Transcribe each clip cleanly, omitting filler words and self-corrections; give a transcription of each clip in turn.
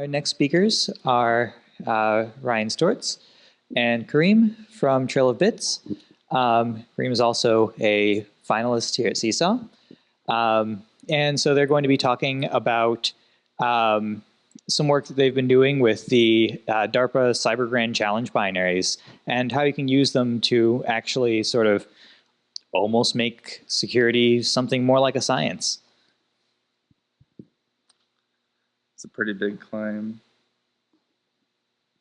Our next speakers are Ryan Stortz and Kareem from Trail of Bits. Kareem is also a finalist here at CSAW. And so they're going to be talking about some work that they've been doing with the DARPA Cyber Grand Challenge binaries and how you can use them to actually sort of almost make security something more like a science. It's a pretty big claim.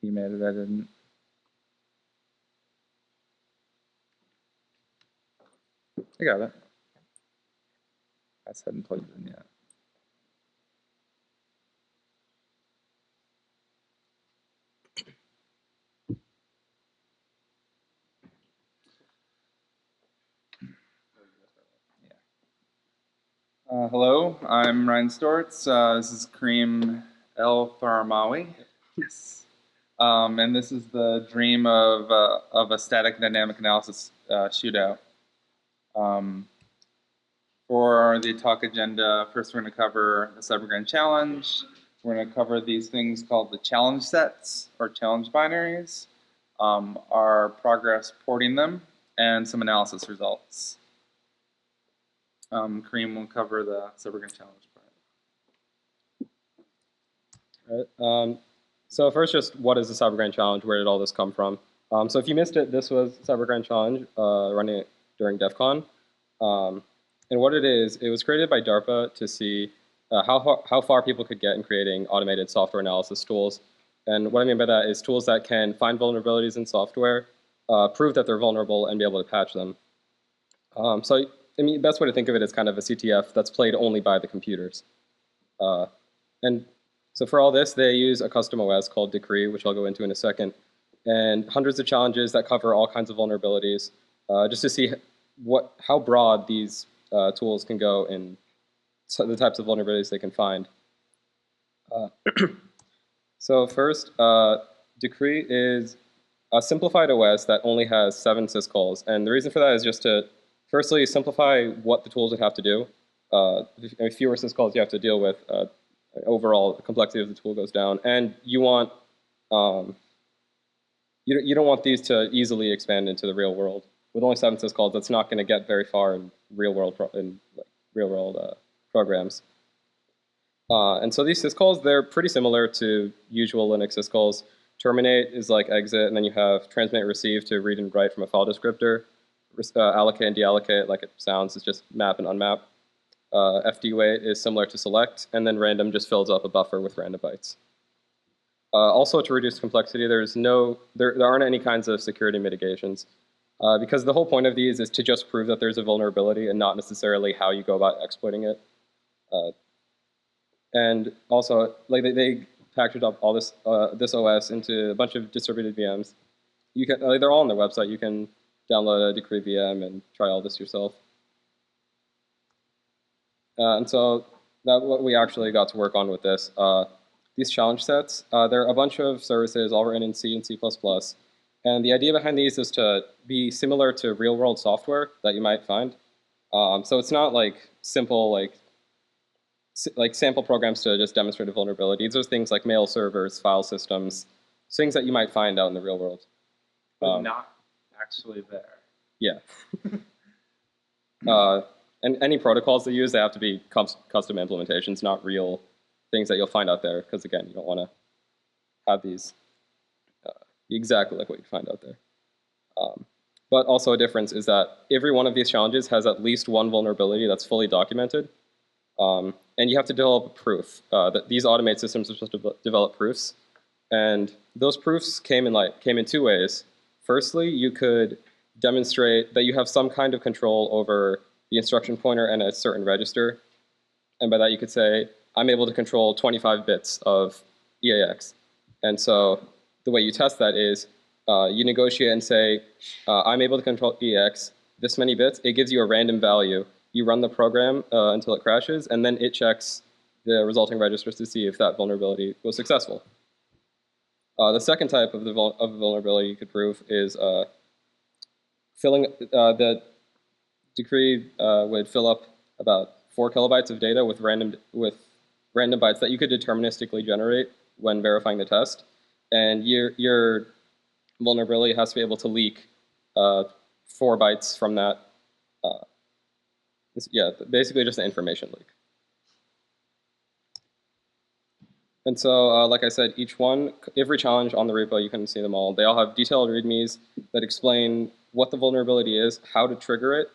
He made it, I didn't. I got it. I just hadn't plugged it in yet. Hello, I'm Ryan Stortz. This is Kareem El-Faramawi. Yes. And this is the dream of a static dynamic analysis shootout. For the talk agenda, first we're going to cover the Cyber Grand Challenge. We're going to cover these things called the challenge sets or challenge binaries, our progress porting them, and some analysis results. Kareem will cover the Cyber Grand Challenge part. All right. So first, just what is the Cyber Grand Challenge? Where did all this come from? So if you missed it, this was Cyber Grand Challenge running during DEF CON. And what it is, it was created by DARPA to see how far people could get in creating automated software analysis tools. And what I mean by that is tools that can find vulnerabilities in software, prove that they're vulnerable, and be able to patch them. So I mean, the best way to think of it is kind of a CTF that's played only by the computers. And so for all this, they use a custom OS called Decree, which I'll go into in a second, and hundreds of challenges that cover all kinds of vulnerabilities, just to see how broad these tools can go in the types of vulnerabilities they can find. So first, Decree is a simplified OS that only has 7 syscalls, and the reason for that is just to firstly simplify what the tools would have to do. Fewer syscalls you have to deal with, overall the complexity of the tool goes down, and you want you don't want these to easily expand into the real world. With only 7 syscalls, that's not going to get very far in real world programs. And so these syscalls, they're pretty similar to usual Linux syscalls. Terminate is like exit, and then you have transmit receive to read and write from a file descriptor. Allocate and deallocate, like it sounds, is just map and unmap. FD wait is similar to select, and then random just fills up a buffer with random bytes. Also, to reduce complexity, there aren't any kinds of security mitigations, because the whole point of these is to just prove that there's a vulnerability and not necessarily how you go about exploiting it. And also, like they packaged up all this OS into a bunch of distributed VMs. They're all on their website. You can download a Decree VM and try all this yourself. And so that's what we actually got to work on with this. These challenge sets, they're a bunch of services all written in C and C++. And the idea behind these is to be similar to real-world software that you might find. So it's not like simple, like sample programs to just demonstrate a vulnerability. These are things like mail servers, file systems, things that you might find out in the real world. But not actually there. Yeah. And any protocols they use, they have to be custom implementations, not real things that you'll find out there, because again, you don't want to have these exactly like what you find out there. But also a difference is that every one of these challenges has at least one vulnerability that's fully documented. And you have to develop a proof. That these automated systems are supposed to develop proofs. And those proofs came in 2 ways. Firstly, you could demonstrate that you have some kind of control over the instruction pointer and a certain register. And by that, you could say, I'm able to control 25 bits of EAX. And so the way you test that is you negotiate and say, I'm able to control EAX this many bits. It gives you a random value. You run the program until it crashes, and then it checks the resulting registers to see if that vulnerability was successful. The second type of vulnerability you could prove is filling the Decree would fill up about 4 kilobytes of data with random bytes that you could deterministically generate when verifying the test, and your vulnerability has to be able to leak 4 bytes from that. Yeah, basically just an information leak. And so, like I said, every challenge on the repo, you can see them all. They all have detailed READMEs that explain what the vulnerability is, how to trigger it,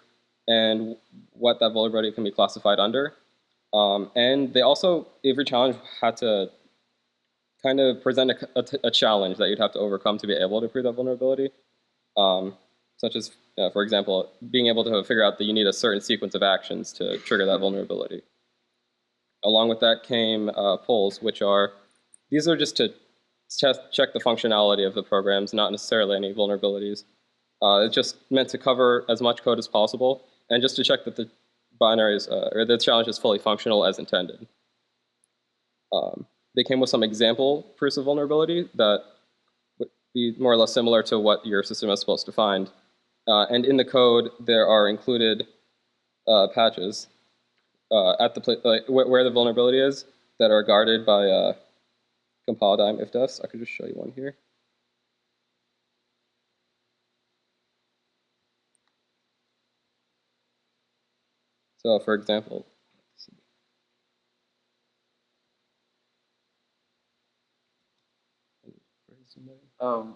and what that vulnerability can be classified under. And they also, every challenge had to kind of present a challenge that you'd have to overcome to be able to prove that vulnerability. Such as, for example, being able to figure out that you need a certain sequence of actions to trigger that vulnerability. Along with that came polls, these are just to check the functionality of the programs, not necessarily any vulnerabilities. It's just meant to cover as much code as possible, and just to check that the binaries, or the challenge is fully functional as intended. They came with some example proofs of vulnerability that would be more or less similar to what your system is supposed to find. And in the code, there are included patches at the where the vulnerability is that are guarded by compile dime ifdefs. I could just show you one here. So, for example, Oh,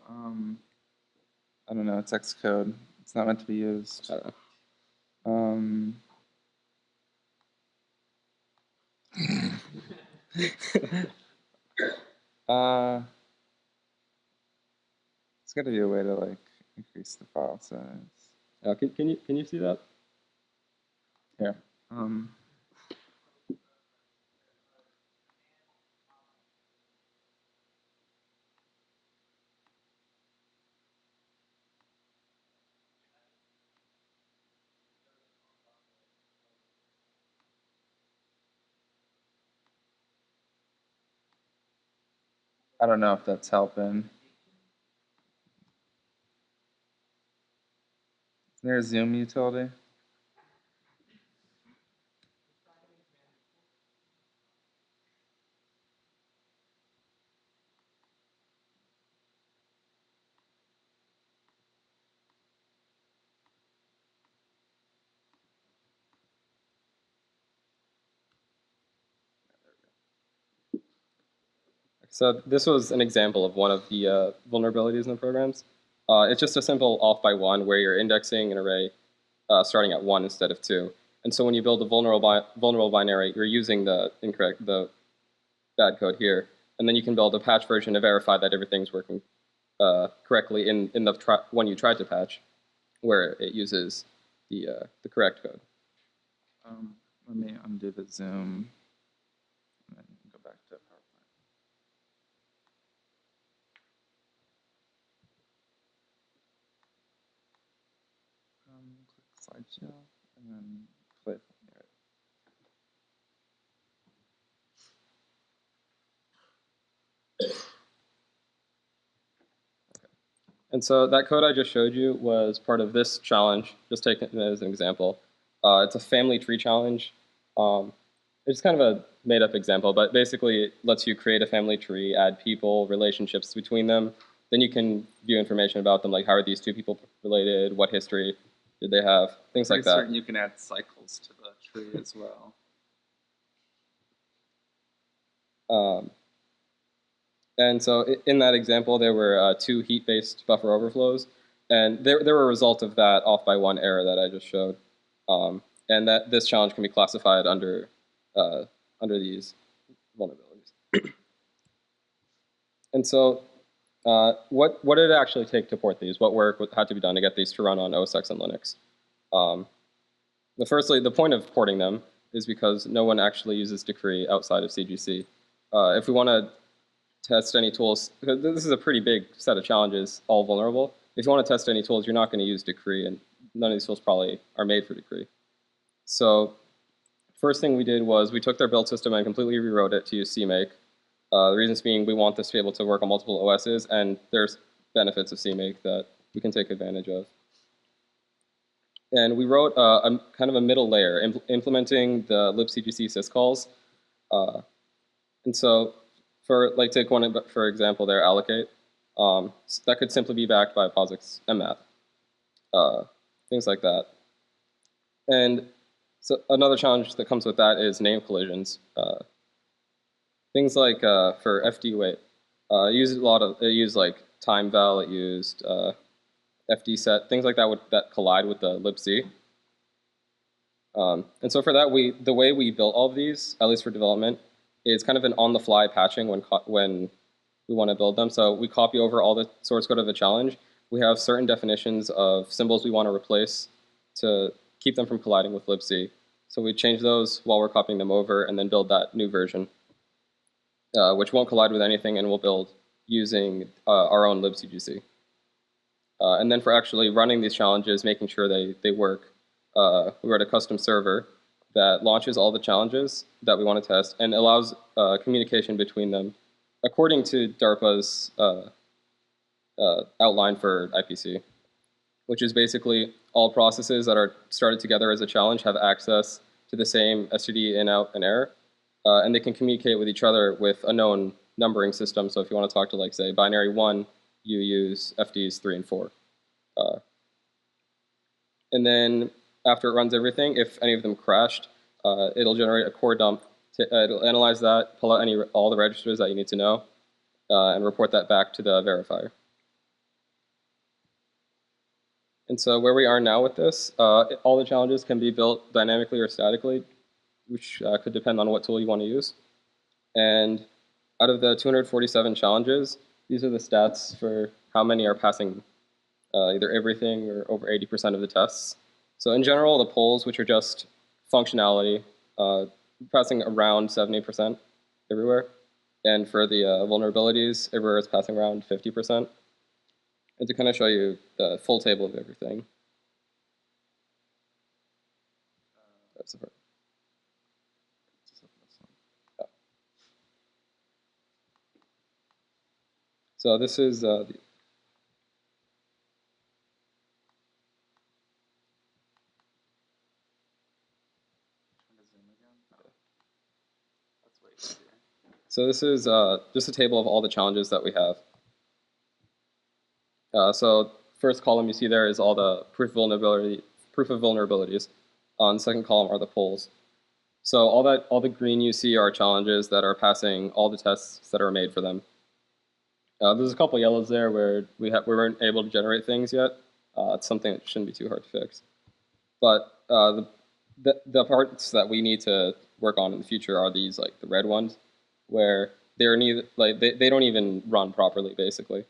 I don't know. It's Xcode. It's not meant to be used. I don't know. It's got to be a way to like increase the file size. Can you see that? Here. I don't know if that's helping. Is there a zoom utility? So this was an example of one of the vulnerabilities in the programs. It's just a simple off by 1 where you're indexing an array starting at 1 instead of 2. And so when you build a vulnerable binary, you're using the bad code here. And then you can build a patch version to verify that everything's working correctly in the one you tried to patch, where it uses the correct code. Let me undo the zoom and then go back to PowerPoint. Click slideshow and then play from here. And so that code I just showed you was part of this challenge, just taking it as an example. It's a family tree challenge. It's kind of a made-up example, but basically it lets you create a family tree, add people, relationships between them. Then you can view information about them, like how are these 2 people related, what history did they have, things like that. Certain you can add cycles to the tree as well. And so in that example, there were 2 heap-based buffer overflows, and they were a result of that off by 1 error that I just showed. And that this challenge can be classified under these vulnerabilities. And so what did it actually take to port these? What work had to be done to get these to run on OS X and Linux? Firstly, the point of porting them is because no one actually uses Decree outside of CGC. If we want to test any tools, because this is a pretty big set of challenges, all vulnerable. If you want to test any tools, you're not going to use Decree, and none of these tools probably are made for Decree. So first thing we did was we took their build system and completely rewrote it to use CMake. The reasons being we want this to be able to work on multiple OSs, and there's benefits of CMake that we can take advantage of. And we wrote a kind of a middle layer, implementing the libcgc syscalls. And so For like take one for example there, allocate. That could simply be backed by POSIX and math, things like that. And so another challenge that comes with that is name collisions. Things like for FD weight, it used like time val, it used FD set, things like that that collide with the libc. And so for that, the way we built all of these, at least for development, is kind of an on-the-fly patching when we want to build them. So we copy over all the source code of a challenge. We have certain definitions of symbols we want to replace to keep them from colliding with libc. So we change those while we're copying them over and then build that new version, which won't collide with anything, and we'll build using our own libcgc. And then for actually running these challenges, making sure they work, we wrote a custom server that launches all the challenges that we want to test and allows communication between them according to DARPA's outline for IPC, which is basically all processes that are started together as a challenge have access to the same std in, out, and error, and they can communicate with each other with a known numbering system. So if you want to talk to, like, say, binary 1, you use FDs 3 and 4. And then after it runs everything, if any of them crashed, it'll generate a core dump. It'll analyze that, pull out all the registers that you need to know, and report that back to the verifier. And so where we are now with this, all the challenges can be built dynamically or statically, which could depend on what tool you want to use. And out of the 247 challenges, these are the stats for how many are passing either everything or over 80% of the tests. So in general, the polls, which are just functionality, passing around 70% everywhere. And for the vulnerabilities, everywhere is passing around 50%. And to kind of show you the full table of everything. That's the part. So this is so this is just a table of all the challenges that we have. So first column you see there is all the proof of vulnerabilities. On the second column are the polls. So all the green you see are challenges that are passing all the tests that are made for them. There's a couple yellows there where we weren't able to generate things yet. It's something that shouldn't be too hard to fix. But the parts that we need to work on in the future are these, like the red ones, where they're neither, like they don't even run properly, basically.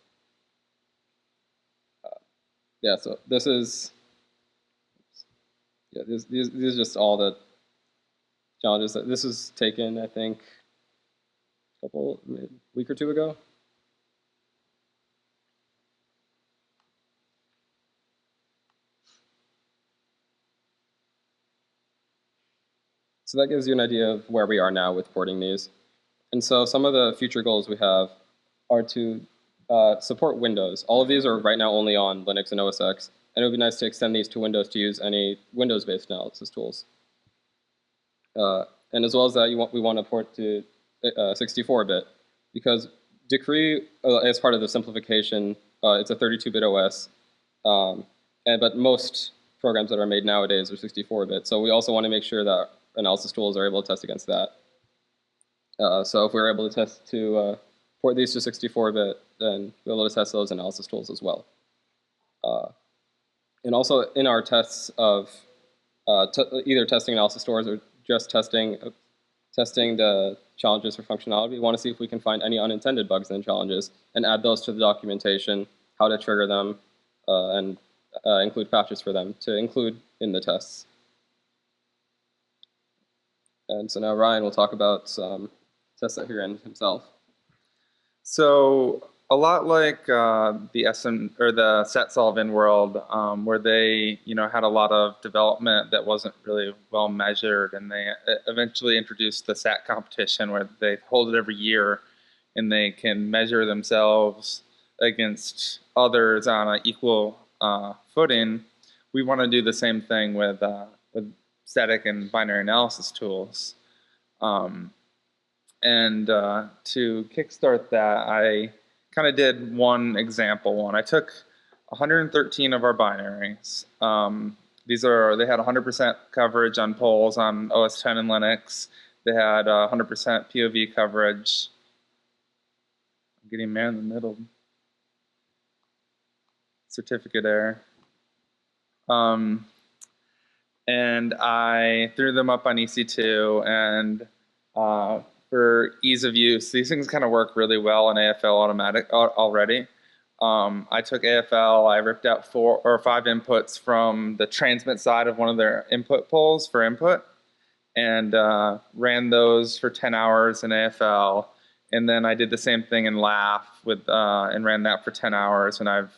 Yeah, so this is these are just all the challenges that this was taken, I think, a week or two ago. So that gives you an idea of where we are now with porting these. And so some of the future goals we have are to support Windows. All of these are right now only on Linux and OS X, and it would be nice to extend these to Windows to use any Windows-based analysis tools. And as well as that, we want to port to 64-bit, because Decree, as part of the simplification, it's a 32-bit OS, but most programs that are made nowadays are 64-bit. So we also want to make sure that analysis tools are able to test against that. So if we're able to test to port these to 64-bit, then we're able to test those analysis tools as well. And also in our tests of either testing analysis stores or just testing the challenges for functionality, we want to see if we can find any unintended bugs in challenges and add those to the documentation, how to trigger them, and include patches for them to include in the tests. And so now Ryan will talk about some tests that he ran himself. So a lot like the SetSolve world, where they had a lot of development that wasn't really well measured, and they eventually introduced the SAT competition where they hold it every year, and they can measure themselves against others on an equal footing. We want to do the same thing with static and binary analysis tools. And to kickstart that, I kind of did one example one. I took 113 of our binaries. They had 100% coverage on polls on OS 10 and Linux. They had 100% POV coverage. I'm getting man in the middle. Certificate error. And I threw them up on EC2, and for ease of use, these things kind of work really well in AFL automatic already. I took AFL, I ripped out 4 or 5 inputs from the transmit side of one of their input polls for input, and ran those for 10 hours in AFL. And then I did the same thing in Laugh with and ran that for 10 hours, and I've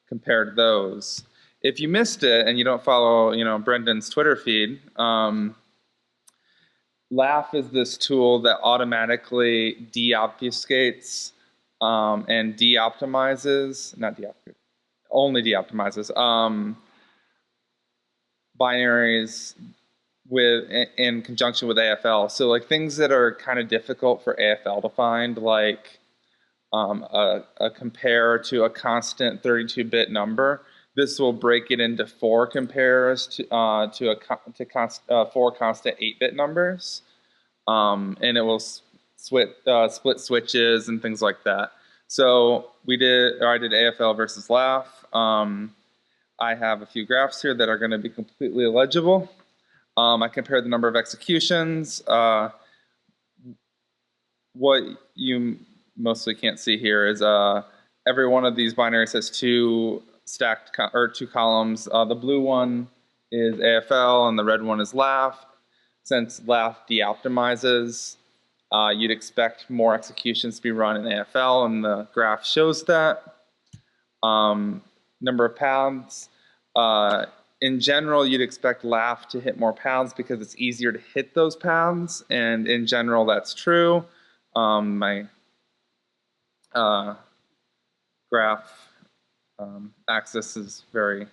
compared those. If you missed it and you don't follow, Brendan's Twitter feed, Laugh is this tool that automatically deobfuscates and only deoptimizes binaries in conjunction with AFL. So like things that are kind of difficult for AFL to find, like a compare to a constant 32-bit number. This will break it into 4 compares to 4 constant 8-bit numbers, and it will split switches and things like that. So I did AFL versus Laugh. I have a few graphs here that are going to be completely illegible. I compared the number of executions. What you mostly can't see here is every one of these binaries has 2 columns. The blue one is AFL and the red one is Laugh. Since Laugh deoptimizes, you'd expect more executions to be run in AFL, and the graph shows that. Number of paths. In general, you'd expect Laugh to hit more paths because it's easier to hit those paths, and in general, that's true. My graph axis is very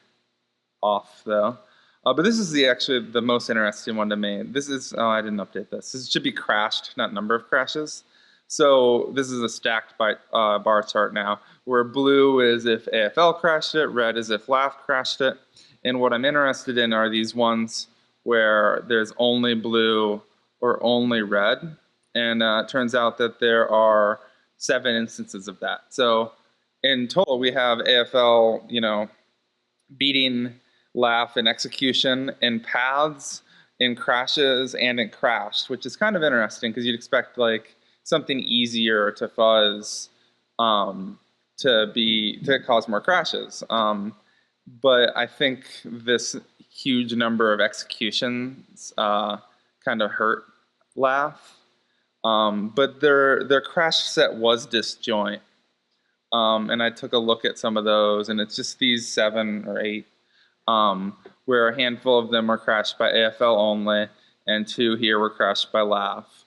off, though. But this is actually the most interesting one to me. This is, I didn't update this. This should be crashed, not number of crashes. So this is a stacked bar chart now, where blue is if AFL crashed it, red is if Laugh crashed it. And what I'm interested in are these ones where there's only blue or only red. And it turns out that there are 7 instances of that. So in total, we have AFL, beating Laugh in execution, in paths, in crashes, and in crashed, which is kind of interesting because you'd expect like something easier to fuzz to cause more crashes. But I think this huge number of executions kind of hurt Laugh. But their crash set was disjoint. And I took a look at some of those, and it's just these 7 or 8, where a handful of them are crashed by AFL only, and 2 here were crashed by Laugh.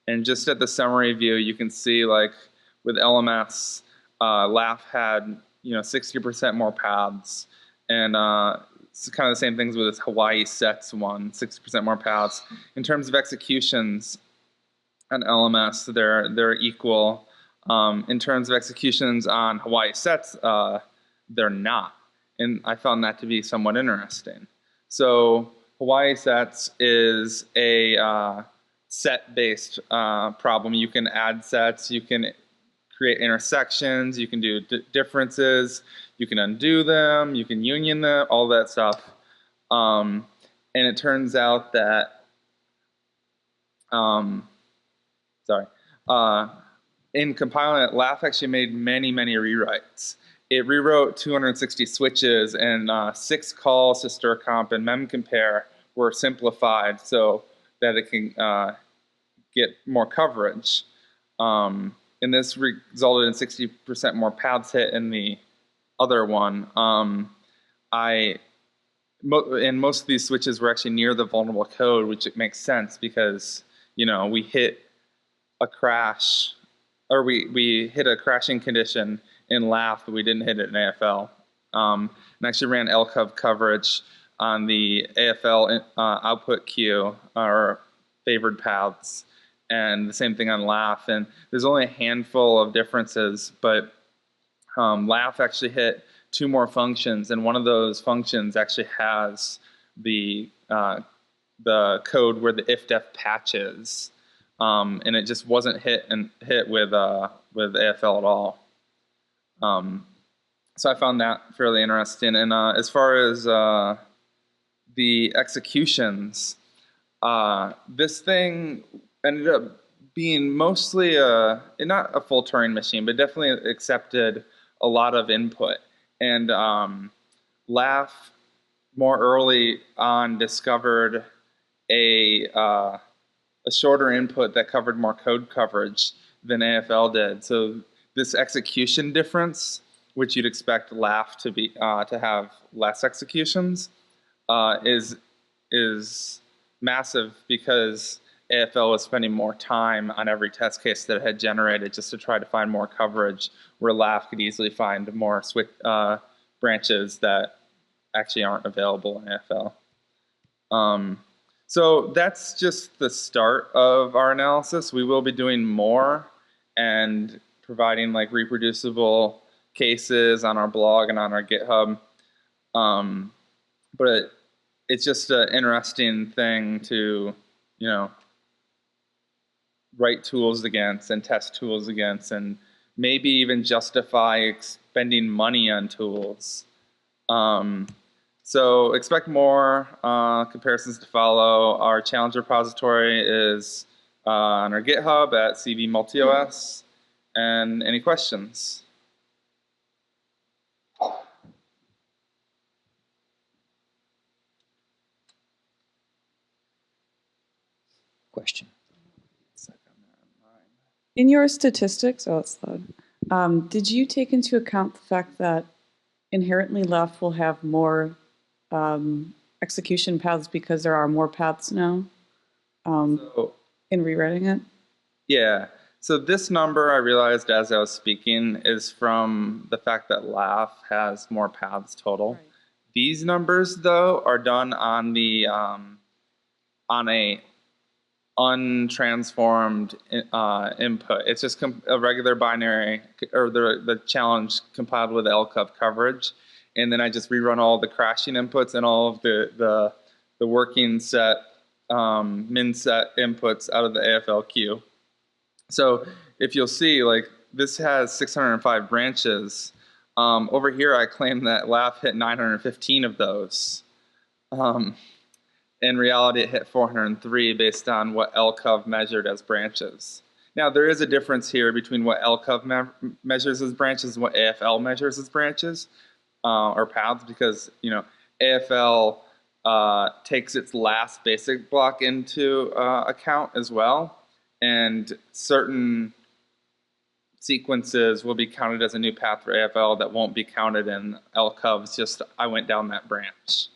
And just at the summary view, you can see like with LMS, Laugh had 60% more paths, and it's kind of the same things with this Hawail Sets one, 60% more paths. In terms of executions on LMS, they're equal. In terms of executions on Hawail Sets, they're not. And I found that to be somewhat interesting. So Hawail Sets is a set-based problem. You can add sets, you can create intersections, you can do differences, you can undo them, you can union them, all that stuff. And it turns out that, in compiling it, Laugh actually made many, many rewrites. It rewrote 260 switches, and 6 calls to strcomp and memcompare were simplified so that it can get more coverage. And this resulted in 60% more paths hit in the other one. And most of these switches were actually near the vulnerable code, which it makes sense because we hit a crash, or we hit a crashing condition in Laugh, but we didn't hit it in AFL. And actually ran LCOV coverage on the AFL output queue, or favored paths, and the same thing on LAF. And there's only a handful of differences, but LAF actually hit 2 more functions, and one of those functions actually has the code where the if-def patch is, and it just wasn't hit with AFL at all. So I found that fairly interesting. And as far as the executions, this thing ended up being mostly not a full Turing machine, but definitely accepted a lot of input. And LAF more early on discovered a shorter input that covered more code coverage than AFL did. So this execution difference, which you'd expect LAF to be to have less executions, is massive because AFL was spending more time on every test case that it had generated just to try to find more coverage, where LAF could easily find more branches that actually aren't available in AFL. So that's just the start of our analysis. We will be doing more and providing like reproducible cases on our blog and on our GitHub. But it's just an interesting thing to, write tools against and test tools against, and maybe even justify spending money on tools. So expect more comparisons to follow. Our challenge repository is on our GitHub at cvmultiOS. And any questions? Question. In your statistics, did you take into account the fact that inherently LAF will have more execution paths because there are more paths now in rewriting it? Yeah. So this number, I realized as I was speaking, is from the fact that LAF has more paths total. Right. These numbers, though, are done on the on a untransformed input. It's just a regular binary, or the challenge compiled with LCOV coverage, and then I just rerun all the crashing inputs and all of the working set min set inputs out of the AFL queue. So if you'll see, like, this has 605 branches. Over here, I claim that LAF hit 915 of those. In reality, it hit 403 based on what LCOV measured as branches. Now, there is a difference here between what LCOV measures as branches and what AFL measures as branches or paths, because AFL takes its last basic block into account as well, and certain sequences will be counted as a new path for AFL that won't be counted in LCOVs. Just I went down that branch.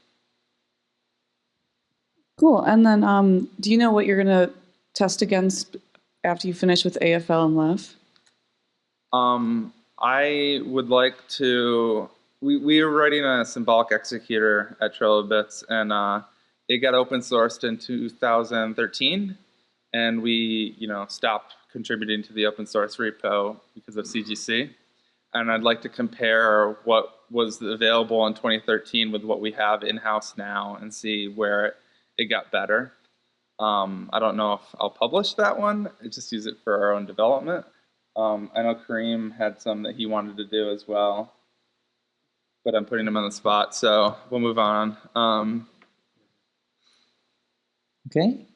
Cool. And then do you know what you're going to test against after you finish with AFL and LAF? I would like to, we were writing a symbolic executor at Trail of Bits, and it got open sourced in 2013, and we stopped contributing to the open source repo because of CGC. And I'd like to compare what was available in 2013 with what we have in-house now and see where it got better. I don't know if I'll publish that one. I just use it for our own development. I know Kareem had some that he wanted to do as well, but I'm putting him on the spot, so we'll move on. Okay.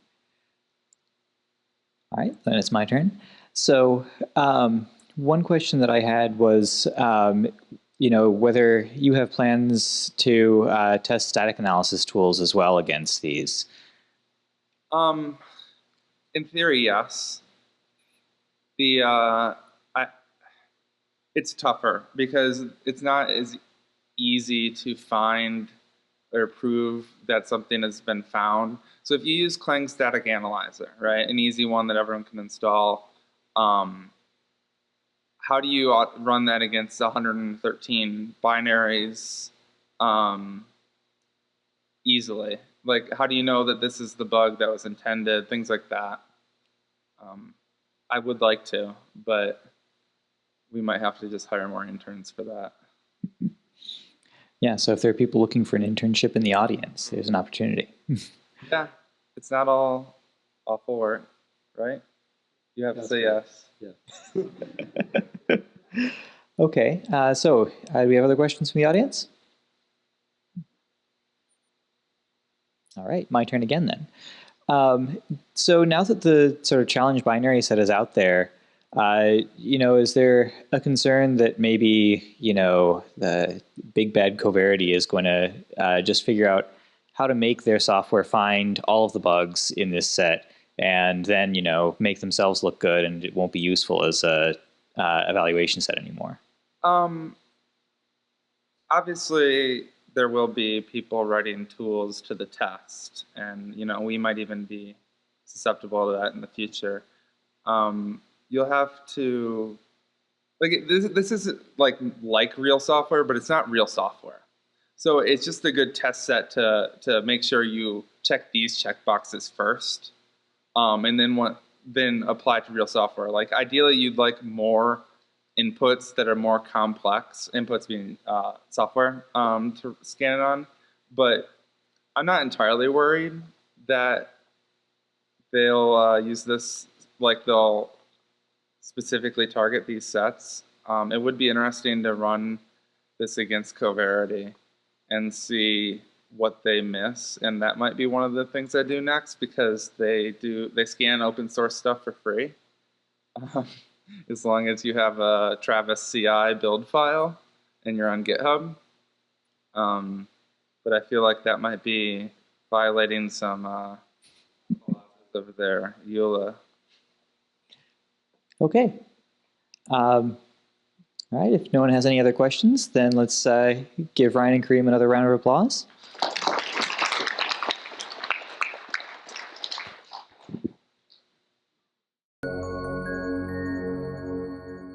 All right, then it's my turn. So one question that I had was, whether you have plans to test static analysis tools as well against these. In theory, yes. It's tougher because it's not as easy to find or prove that something has been found. So if you use Clang Static Analyzer, right, an easy one that everyone can install, how do you run that against 113 binaries easily? Like, how do you know that this is the bug that was intended? Things like that. I would like to, but we might have to just hire more interns for that. Yeah, so if there are people looking for an internship in the audience, there's an opportunity. Yeah, it's not all for it, right? You have to say yes. Yeah. Okay, so do we have other questions from the audience? All right, my turn again then. So now that the sort of challenge binary set is out there, is there a concern that maybe, the big bad Coverity is going to just figure out how to make their software find all of the bugs in this set and then, make themselves look good, and it won't be useful as a evaluation set anymore? Obviously, there will be people writing tools to the test, and we might even be susceptible to that in the future. You'll have to this is like real software, but it's not real software. So it's just a good test set to make sure you check these checkboxes first, and then apply to real software. Like ideally, you'd like more inputs that are more complex, inputs being software, to scan it on. But I'm not entirely worried that they'll use this, like they'll specifically target these sets. It would be interesting to run this against Coverity and see what they miss, and that might be one of the things I do next, because they scan open source stuff for free. As long as you have a Travis CI build file and you're on GitHub. But I feel like that might be violating some over there, EULA. Okay. All right, if no one has any other questions, then let's give Ryan and Kareem another round of applause.